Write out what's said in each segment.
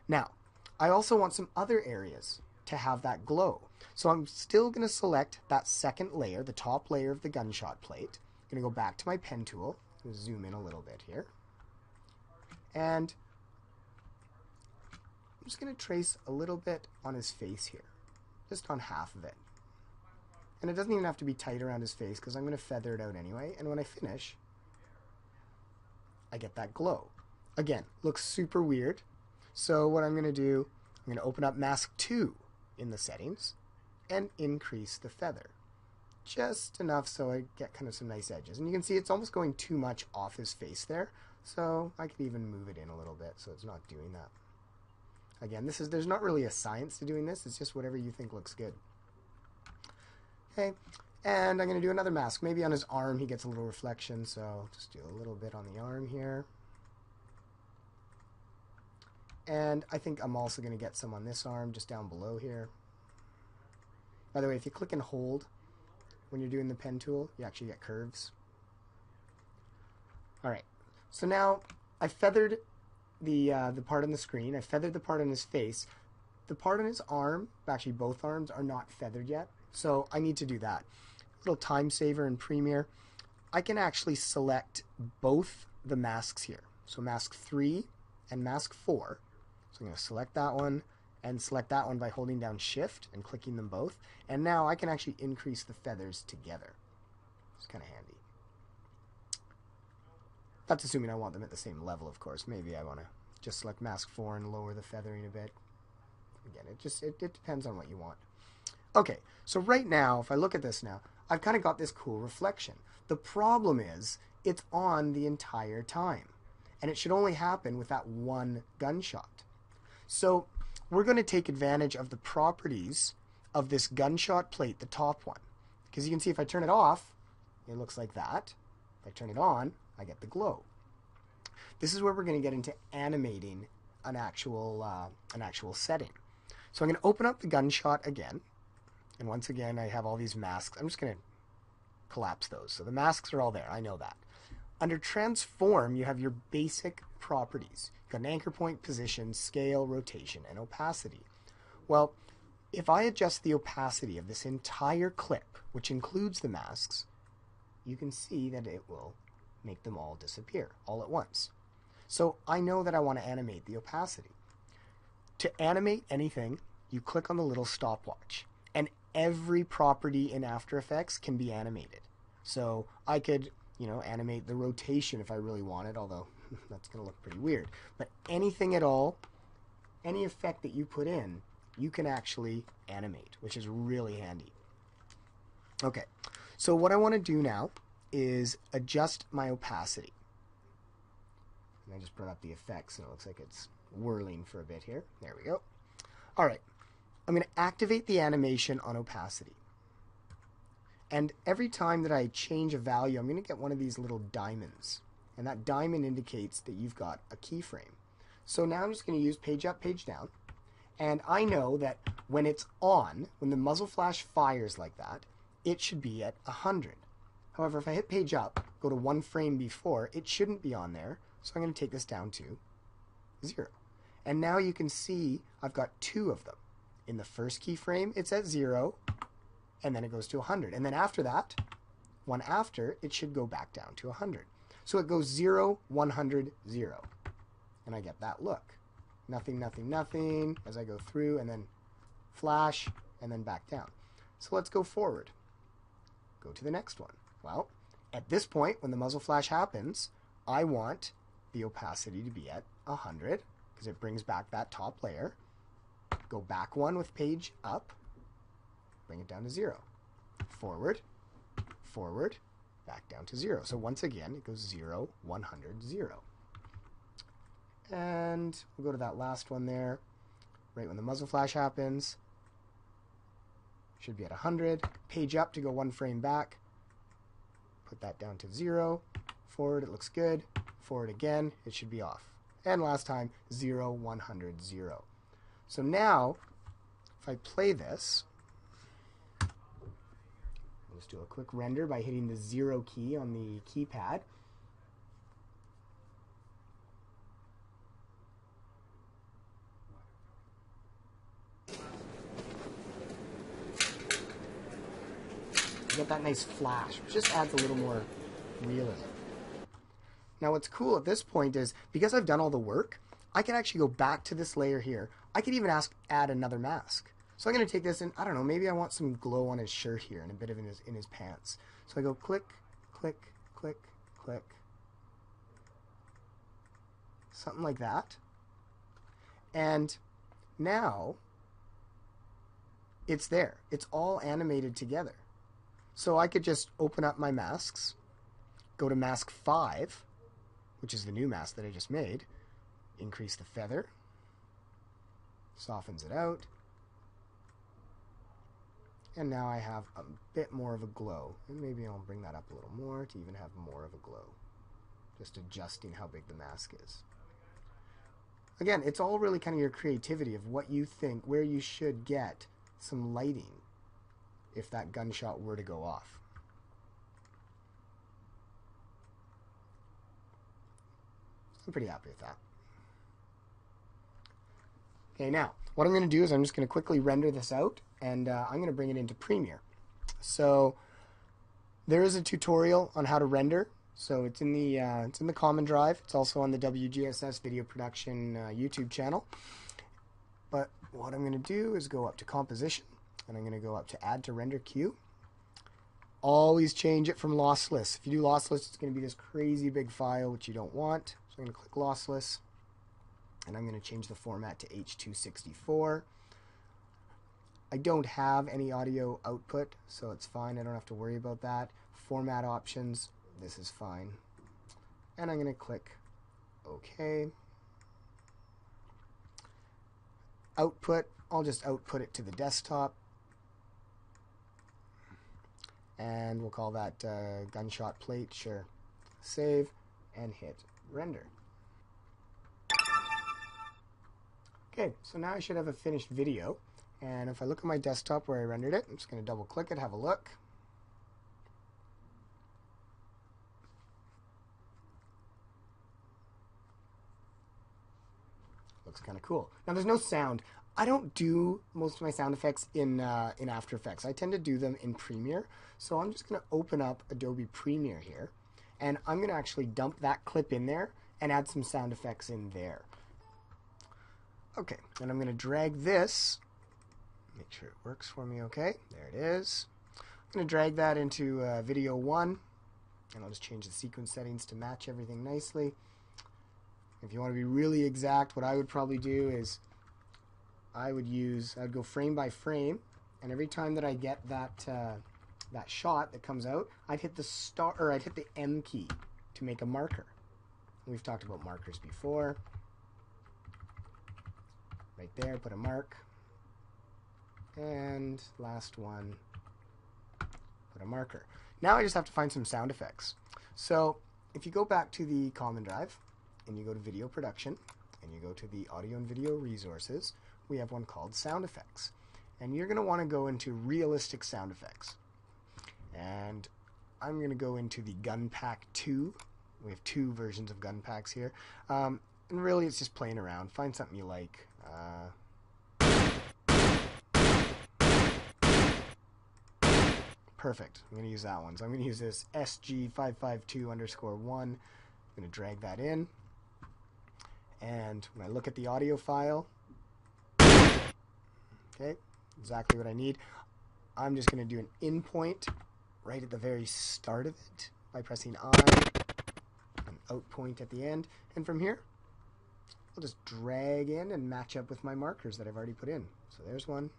Now, I also want some other areas to have that glow. So I'm still going to select that second layer, the top layer of the gunshot plate. I'm going to go back to my pen tool, zoom in a little bit here, and I'm just going to trace a little bit on his face here, just on half of it. And it doesn't even have to be tight around his face because I'm going to feather it out anyway, and when I finish, I get that glow. Again, looks super weird. So what I'm going to do, I'm going to open up Mask 2 in the settings and increase the feather. Just enough so I get kind of some nice edges. And you can see it's almost going too much off his face there. So I could even move it in a little bit so it's not doing that. Again, there's not really a science to doing this. It's just whatever you think looks good. Okay, and I'm going to do another mask. Maybe on his arm he gets a little reflection, so just do a little bit on the arm here. And I think I'm also going to get some on this arm, just down below here. By the way, if you click and hold when you're doing the pen tool, you actually get curves. Alright, so now I feathered the part on the screen. I feathered the part on his face. The part on his arm, actually both arms, are not feathered yet. So I need to do that. Little time saver in Premiere. I can actually select both the masks here. So mask 3 and mask 4. So I'm going to select that one and select that one by holding down Shift and clicking them both. And now I can actually increase the feathers together. It's kind of handy. That's assuming I want them at the same level, of course. Maybe I want to just select mask 4 and lower the feathering a bit. Again, it depends on what you want. Okay, so right now, if I look at this now, I've kind of got this cool reflection. The problem is, it's on the entire time. And it should only happen with that one gunshot. So we're going to take advantage of the properties of this gunshot plate, the top one. Because you can see if I turn it off, it looks like that. If I turn it on, I get the glow. This is where we're going to get into animating an actual setting. So I'm going to open up the gunshot again. And once again, I have all these masks. I'm just going to collapse those. So the masks are all there. I know that. Under Transform, you have your basic properties. You've got an anchor point, position, scale, rotation, and opacity. Well, if I adjust the opacity of this entire clip, which includes the masks, you can see that it will make them all disappear all at once. So I know that I want to animate the opacity. To animate anything, you click on the little stopwatch. And every property in After Effects can be animated. So I could, animate the rotation if I really wanted, although that's going to look pretty weird. But anything at all, any effect that you put in, you can actually animate, which is really handy. Okay, so what I want to do now is adjust my opacity. And I just brought up the effects, and it looks like it's whirling for a bit here. There we go. All right. I'm going to activate the animation on opacity. And every time that I change a value, I'm going to get one of these little diamonds. And that diamond indicates that you've got a keyframe. So now I'm just going to use page up, page down. And I know that when it's on, when the muzzle flash fires like that, it should be at 100. However, if I hit page up, go to one frame before, it shouldn't be on there. So I'm going to take this down to 0. And now you can see I've got two of them. In the first keyframe, it's at 0, and then it goes to 100. And then after that, one after, it should go back down to 100. So it goes 0, 100, 0. And I get that look. Nothing, nothing, nothing, as I go through, and then flash, and then back down. So let's go forward. Go to the next one. Well, at this point, when the muzzle flash happens, I want the opacity to be at 100, because it brings back that top layer. Go back one with page up, bring it down to 0. Forward, forward, back down to 0. So once again, it goes 0, 100, 0. And we'll go to that last one there. Right when the muzzle flash happens, should be at 100. Page up to go one frame back. Put that down to 0. Forward, it looks good. Forward again, it should be off. And last time, 0, 100, 0. So now, if I play this, I'll just do a quick render by hitting the 0 key on the keypad. You get that nice flash, which just adds a little more realism. Now what's cool at this point is, because I've done all the work, I can actually go back to this layer here. I could even add another mask. So I'm going to take this and, I don't know, maybe I want some glow on his shirt here and a bit of in his pants. So I go click, click, click, click. Something like that. And now it's there. It's all animated together. So I could just open up my masks, go to mask 5, which is the new mask that I just made, increase the feather, softens it out, and now I have a bit more of a glow. And maybe I'll bring that up a little more to even have more of a glow, just adjusting how big the mask is. Again, it's all really kind of your creativity of what you think, where you should get some lighting if that gunshot were to go off. I'm pretty happy with that. Okay, now, what I'm going to do is I'm just going to quickly render this out, and I'm going to bring it into Premiere. So, there is a tutorial on how to render. So it's in the common drive. It's also on the WGSS Video Production YouTube channel. But what I'm going to do is go up to Composition, and I'm going to go up to Add to Render Queue. Always change it from lossless. If you do lossless, it's going to be this crazy big file, which you don't want. So I'm going to click lossless, and I'm going to change the format to H.264. I don't have any audio output, so it's fine. I don't have to worry about that. Format options. This is fine. And I'm going to click OK. Output, I'll just output it to the desktop. And we'll call that gunshot plate, sure. Save and hit render. Okay, so now I should have a finished video. And if I look at my desktop where I rendered it, I'm just going to double click it, have a look. Looks kind of cool. Now there's no sound. I don't do most of my sound effects in After Effects. I tend to do them in Premiere. So I'm just going to open up Adobe Premiere here, and I'm going to actually dump that clip in there and add some sound effects in there. Okay, and I'm going to drag this, make sure it works for me okay. There it is. I'm going to drag that into Video 1, and I'll just change the sequence settings to match everything nicely. If you want to be really exact, what I would probably do is I'd go frame by frame, and every time that I get that that shot that comes out, I'd hit the M key to make a marker. We've talked about markers before. Right there, put a mark. And last one, put a marker. Now I just have to find some sound effects. So if you go back to the common drive, and you go to Video Production, and you go to the Audio and Video Resources, we have one called Sound Effects. And you're going to want to go into Realistic Sound Effects. And I'm going to go into the Gun Pack 2. We have 2 versions of Gun Packs here. And really it's just playing around. Find something you like. Perfect. I'm going to use that one. So I'm going to use this SG552_1. I'm going to drag that in. And when I look at the audio file, okay, exactly what I need. I'm just going to do an in point right at the very start of it by pressing I, and out point at the end. And from here, I'll just drag in and match up with my markers that I've already put in. So there's one.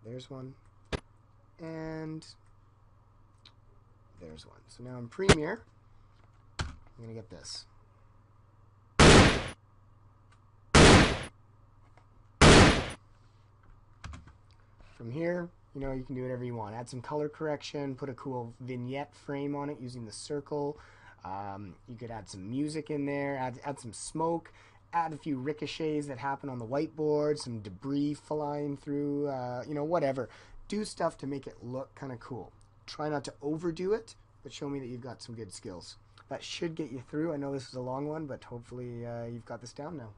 There's one. And there's one. So now in Premiere, I'm going to get this. From here, you know, you can do whatever you want. Add some color correction, put a cool vignette frame on it using the circle. You could add some music in there, add some smoke, add a few ricochets that happen on the whiteboard, some debris flying through, you know, whatever. Do stuff to make it look kind of cool. Try not to overdo it, but show me that you've got some good skills. That should get you through. I know this is a long one, but hopefully you've got this down now.